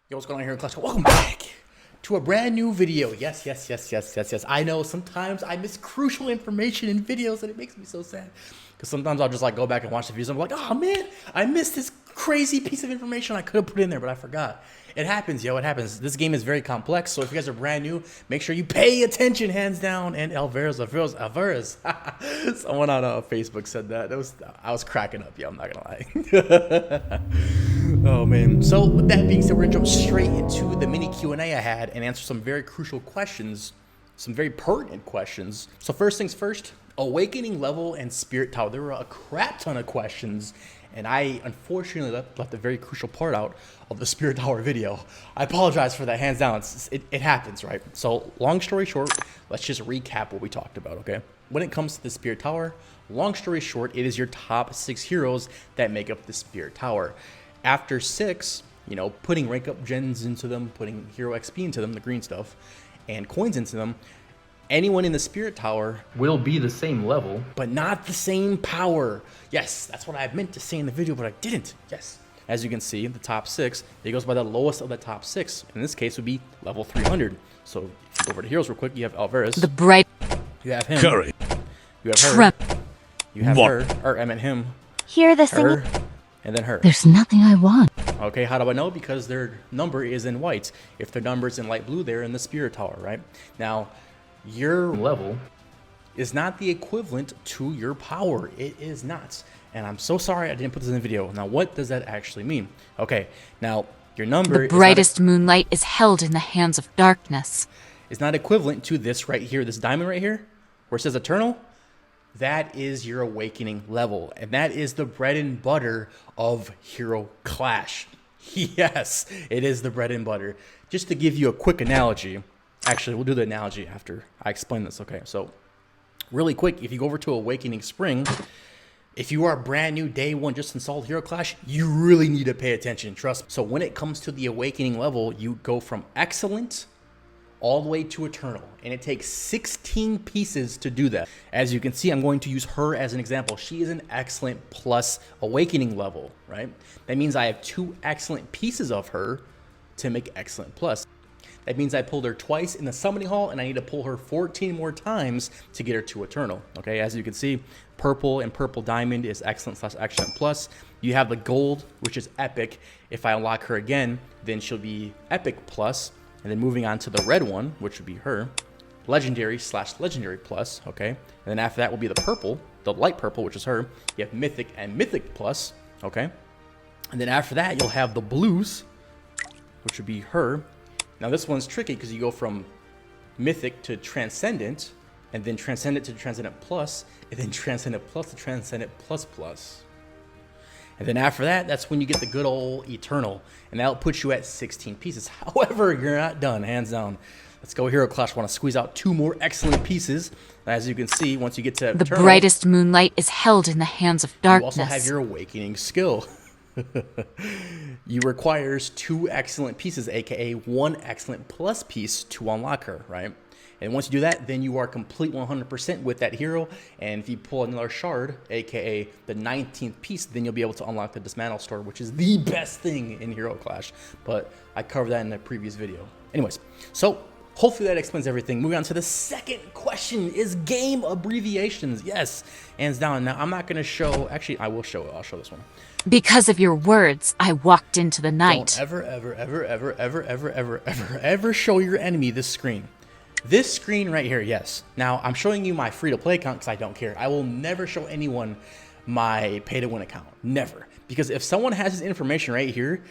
Yo, what's going on here in class? Welcome back to a brand new video. Yes. I know sometimes I miss crucial information in videos and it makes me so sad. Because sometimes I'll just like go back and watch the videos and I'm like, oh man, I missed this crazy piece of information I could have put in there, but I forgot. It happens, yo, it happens. This game is very complex, so if you guys are brand new, make sure you pay attention, hands down. And Alvarez. Someone on Facebook said that. I was cracking up, yo, I'm not gonna lie. Oh man. So with that being said, we're gonna jump straight into the mini Q&A I had and answer some very crucial questions, some very pertinent questions. So first things first, awakening level and spirit tower. There were a crap ton of questions, and I unfortunately left a very crucial part out of the spirit tower video. I apologize for that, hands down. It happens, right? So long story short, let's just recap what we talked about, okay? When it comes to the spirit tower, long story short, it is your top 6 heroes that make up the spirit tower. After 6, you know, putting rank up gens into them, putting hero XP into them, the green stuff, and coins into them, anyone in the spirit tower will be the same level, but not the same power. Yes, that's what I meant to say in the video, but I didn't. Yes. As you can see, the top 6, it goes by the lowest of the top 6. In this case, would be level 300. So if you go over to heroes real quick, you have Alvarez. The bright. You have him. Curry. You have her. Trump. You have What? her. Or I meant him. Hear the Her. singing. And then her. There's nothing I want. Okay, how do I know? Because their number is in white. If their number is in light blue, they're in the spirit tower, right? Now, your level is not the equivalent to your power. It is not. And I'm so sorry I didn't put this in the video. Now, what does that actually mean? Okay, now, your number The brightest moonlight is held in the hands of darkness. is not equivalent to this right here, this diamond right here, where it says eternal. That is your awakening level. And that is the bread and butter of Hero Clash. Yes, it is the bread and butter. Just to give you a quick analogy. Actually, we'll do the analogy after I explain this, okay? So, really quick, if you go over to Awakening Spring, if you are brand new day one, just installed Hero Clash, you really need to pay attention, trust me. So when it comes to the Awakening level, you go from Excellent all the way to Eternal, and it takes 16 pieces to do that. As you can see, I'm going to use her as an example. She is an Excellent plus Awakening level, right? That means I have 2 Excellent pieces of her to make Excellent plus. That means I pulled her twice in the summoning hall, and I need to pull her 14 more times to get her to Eternal. Okay, as you can see, purple and purple diamond is Excellent / Excellent plus. You have the gold, which is epic. If I unlock her again, then she'll be epic plus. And then moving on to the red one, which would be her, legendary / legendary plus. Okay, and then after that will be the purple, the light purple, which is her. You have mythic and mythic plus. Okay, and then after that you'll have the blues, which would be her. Now this one's tricky because you go from mythic to transcendent, and then transcendent to transcendent plus, and then transcendent plus to transcendent plus plus. And then after that, that's when you get the good old eternal, and that'll put you at 16 pieces. However, you're not done, hands down. Let's go Hero Clash. I want to squeeze out 2 more excellent pieces. As you can see, once you get to The eternal, brightest moonlight is held in the hands of you darkness. also have your awakening skill. You requires 2 excellent pieces, aka 1 excellent plus piece to unlock her, right? And once you do that, then you are complete 100% with that hero. And if you pull another shard, aka the 19th piece, then you'll be able to unlock the dismantle store, which is the best thing in Hero Clash. But I covered that in a previous video. Anyways, so hopefully that explains everything. Moving on to the second question is game abbreviations. Yes, hands down. Now I'm not gonna show, actually I will show it. I'll show this one. Because of your words, I walked into the night. Don't ever show your enemy this screen. This screen right here, yes. Now, I'm showing you my free-to-play account because I don't care. I will never show anyone my pay-to-win account. Never. Because if someone has this information right here,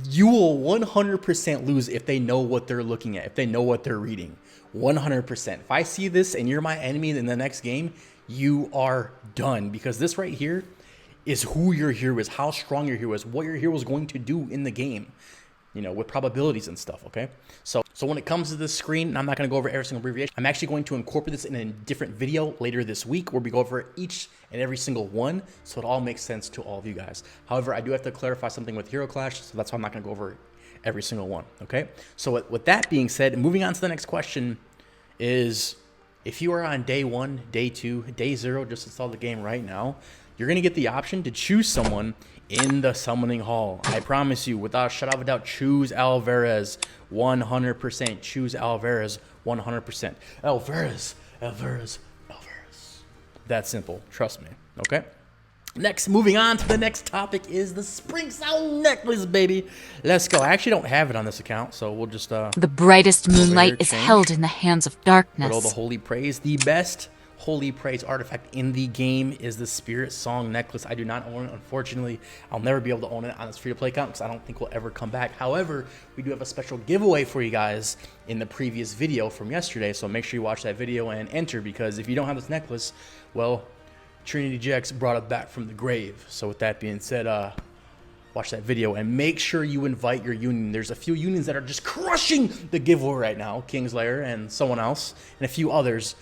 you will 100% lose if they know what they're looking at, if they know what they're reading. 100%. If I see this and you're my enemy in the next game, you are done. Because this right here is who your hero is, how strong your hero is, what your hero is going to do in the game. You know, with probabilities and stuff, okay? So when it comes to this screen, I'm not going to go over every single abbreviation. I'm actually going to incorporate this in a different video later this week where we go over each and every single one so it all makes sense to all of you guys. However, I do have to clarify something with Hero Clash, so that's why I'm not going to go over every single one, okay? So with that being said, moving on to the next question is, if you are on day 1, day 2, day 0, just install the game right now, you're going to get the option to choose someone in the summoning hall. I promise you, without a shadow of a doubt, choose Alvarez 100%. Choose Alvarez 100%. Alvarez. That simple. Trust me. Okay? Next, moving on to the next topic is the Spring Sound necklace, baby. Let's go. I actually don't have it on this account, so we'll just The brightest moonlight is change. held in the hands of put all the darkness. holy praise. The best holy praise artifact in the game is the Spirit Song necklace. I do not own it, unfortunately. I'll never be able to own it on this free-to-play account because I don't think we'll ever come back. However, we do have a special giveaway for you guys in the previous video from yesterday, so make sure you watch that video and enter, because if you don't have this necklace, well, Trinity Jex brought it back from the grave. So with that being said, watch that video and make sure you invite your union. There's a few unions that are just crushing the giveaway right now, Kingslayer and someone else, and a few others.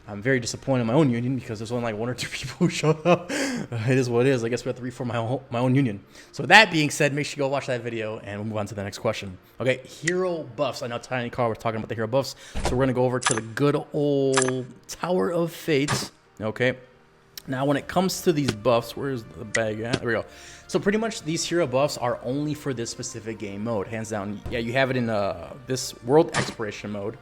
I'm very disappointed in my own union because there's only like 1 or 2 people who showed up. It is what it is. I guess we have to reform my own union. So with that being said, make sure you go watch that video and we'll move on to the next question. Okay, hero buffs. I know Tiny Car was talking about the hero buffs, so we're going to go over to the good old Tower of Fate. Okay. Now, when it comes to these buffs, where's the bag at? There we go. So pretty much these hero buffs are only for this specific game mode, hands down. Yeah, you have it in this World Exploration mode,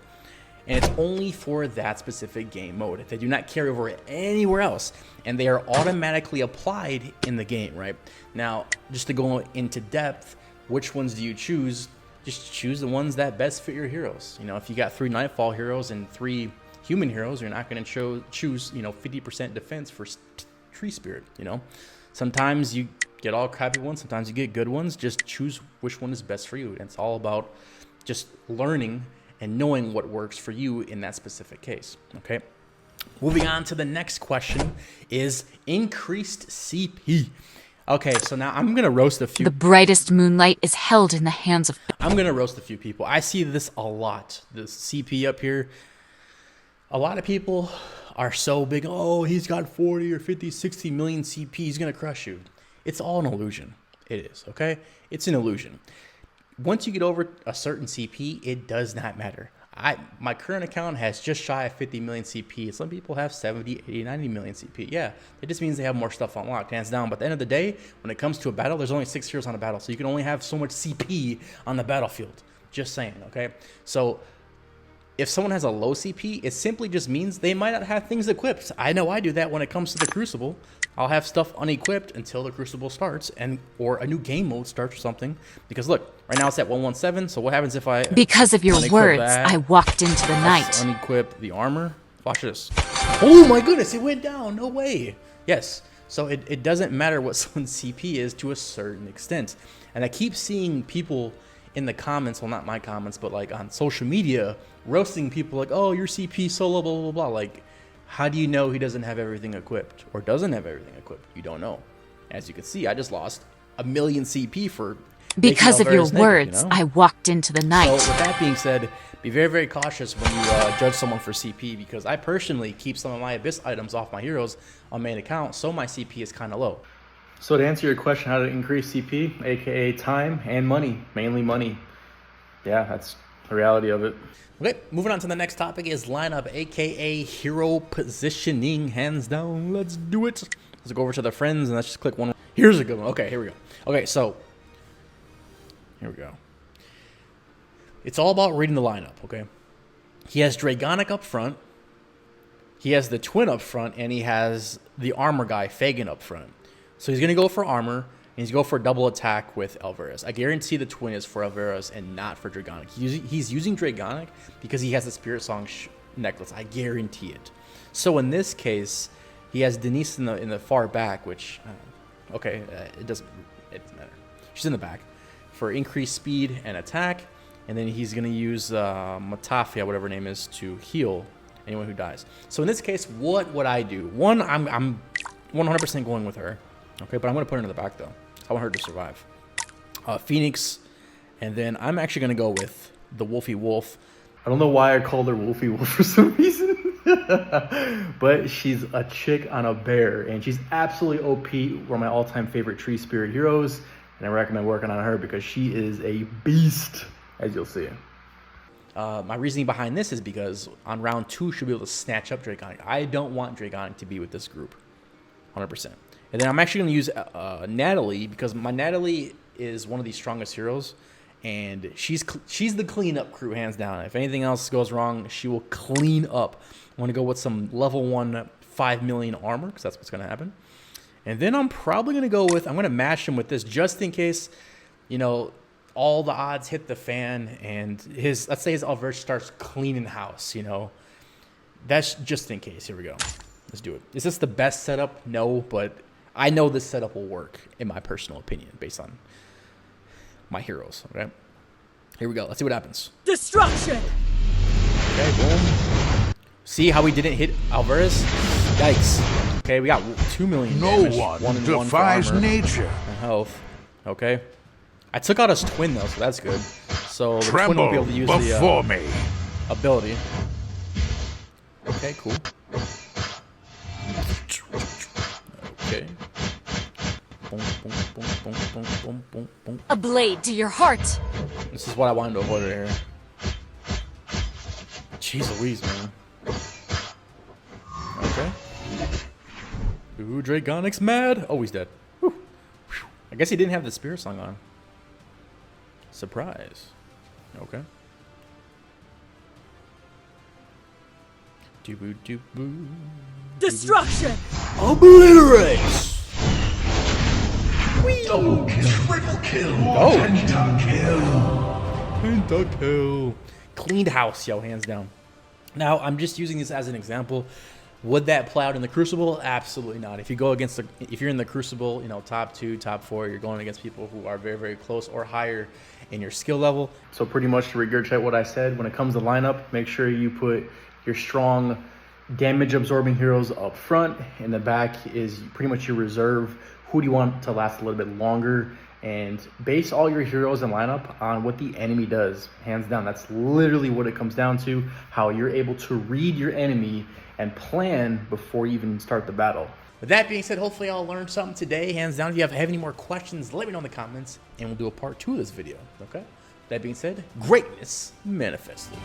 and it's only for that specific game mode. They do not carry over anywhere else, and they are automatically applied in the game, right? Now, just to go into depth, which ones do you choose? Just choose the ones that best fit your heroes. You know, if you got 3 Nightfall heroes and 3 human heroes, you're not going to choose, 50% defense for Tree Spirit, Sometimes you get all crappy ones, sometimes you get good ones. Just choose which one is best for you. And it's all about just learning and knowing what works for you in that specific case, okay? Moving on to the next question is increased CP. Okay, so now I'm going to roast a few. The brightest moonlight is held in the hands of... I'm going to roast a few people. I see this a lot, this CP up here. A lot of people are so big, oh, he's got 40 or 50, 60 million CP, he's going to crush you. It's all an illusion. It is, okay? It's an illusion. Once you get over a certain CP, it does not matter. My current account has just shy of 50 million CP. Some people have 70, 80, 90 million CP. Yeah, it just means they have more stuff unlocked, hands down. But at the end of the day, when it comes to a battle, there's only 6 heroes on a battle. So you can only have so much CP on the battlefield. Just saying, okay? So if someone has a low CP, it simply just means they might not have things equipped. I know I do that when it comes to the Crucible. I'll have stuff unequipped until the Crucible starts or a new game mode starts or something. Because look, right now it's at 117, so what happens if I... Because of your unequip words, that? I walked into the night. Unequip the armor. Watch this. Oh my goodness, it went down. No way. Yes. So it doesn't matter what someone's CP is to a certain extent. And I keep seeing people in the comments, well, not my comments, but like on social media, roasting people like, oh, your CP solo, blah, blah, blah. Like, how do you know he doesn't have everything equipped or doesn't have everything equipped? You don't know. As you can see, I just lost 1 million CP for Because of your words, I walked into the night. So with that being said, be very, very cautious when you judge someone for CP, because I personally keep some of my Abyss items off my heroes on main account, so my CP is kind of low. So to answer your question, how to increase CP, aka time and money, mainly money. Yeah, that's the reality of it. Okay, moving on to the next topic is lineup, aka hero positioning, hands down. Let's do it. Let's go over to the friends and let's just click one. Here's a good one. Okay, here we go. Okay, so here we go. It's all about reading the lineup, okay? He has Dragonic up front. He has the Twin up front, and he has the armor guy, Fagin, up front. So he's going to go for armor, and he's going to go for a double attack with Alvarez. I guarantee the Twin is for Alvarez and not for Dragonic. He's using Dragonic because he has the Spirit Song necklace. I guarantee it. So in this case, he has Denise in the far back, which, it doesn't matter. She's in the back for increased speed and attack. And then he's going to use Matafia, whatever her name is, to heal anyone who dies. So in this case, what would I do? One, I'm 100% going with her. Okay, but I'm going to put her in the back, though. I want her to survive. Phoenix, and then I'm actually going to go with the Wolfie Wolf. I don't know why I called her Wolfie Wolf for some reason. But she's a chick on a bear, and she's absolutely OP. One of my all-time favorite Tree Spirit heroes, and I recommend working on her because she is a beast, as you'll see. My reasoning behind this is because on round 2, she'll be able to snatch up Dragonic. I don't want Dragonic to be with this group, 100%. And then I'm actually going to use Natalie, because my Natalie is one of the strongest heroes, and she's the cleanup crew, hands down. If anything else goes wrong, she will clean up. I want to go with some level 1 5 million armor, because that's what's going to happen. And then I'm probably going to go with, I'm going to mash him with this just in case, you know, all the odds hit the fan and let's say his Alverch starts cleaning house, you know. That's just in case. Here we go. Let's do it. Is this the best setup? No, but I know this setup will work, in my personal opinion, based on my heroes. Okay, here we go. Let's see what happens. Destruction. Okay, boom. See how we didn't hit Alvarez? Yikes. Okay, we got 2 million damage. No one defies nature. And health. Okay. I took out his twin though, so that's good. So the twin Tremble won't be able to use before the me. ability. Okay, cool. Okay. Boom, boom, boom, boom, boom, boom, boom, boom. A blade to your heart. This is what I wanted to avoid right here. Jeez Louise, man. Okay. Ooh, Dragonic's mad. Oh, he's dead. Whew. Whew. I guess he didn't have the Spirit Song on. Surprise. Okay. Doo-boo, doo-boo. Destruction. Obliterate! Double kill, triple kill, Oh. pentakill. Cleaned house, yo, hands down. Now, I'm just using this as an example. Would that play out in the Crucible? Absolutely not. If you go against if you're in the Crucible, you know, top 2, top 4, you're going against people who are very, very close or higher in your skill level. So pretty much to regurgitate what I said, when it comes to lineup, make sure you put your strong damage absorbing heroes up front. In the back is pretty much your reserve. Who do you want to last a little bit longer? And base all your heroes and lineup on what the enemy does. Hands down, that's literally what it comes down to. How you're able to read your enemy and plan before you even start the battle. With that being said, hopefully y'all learned something today. Hands down, if you have any more questions, let me know in the comments, and we'll do a part 2 of this video, okay? That being said, greatness manifested.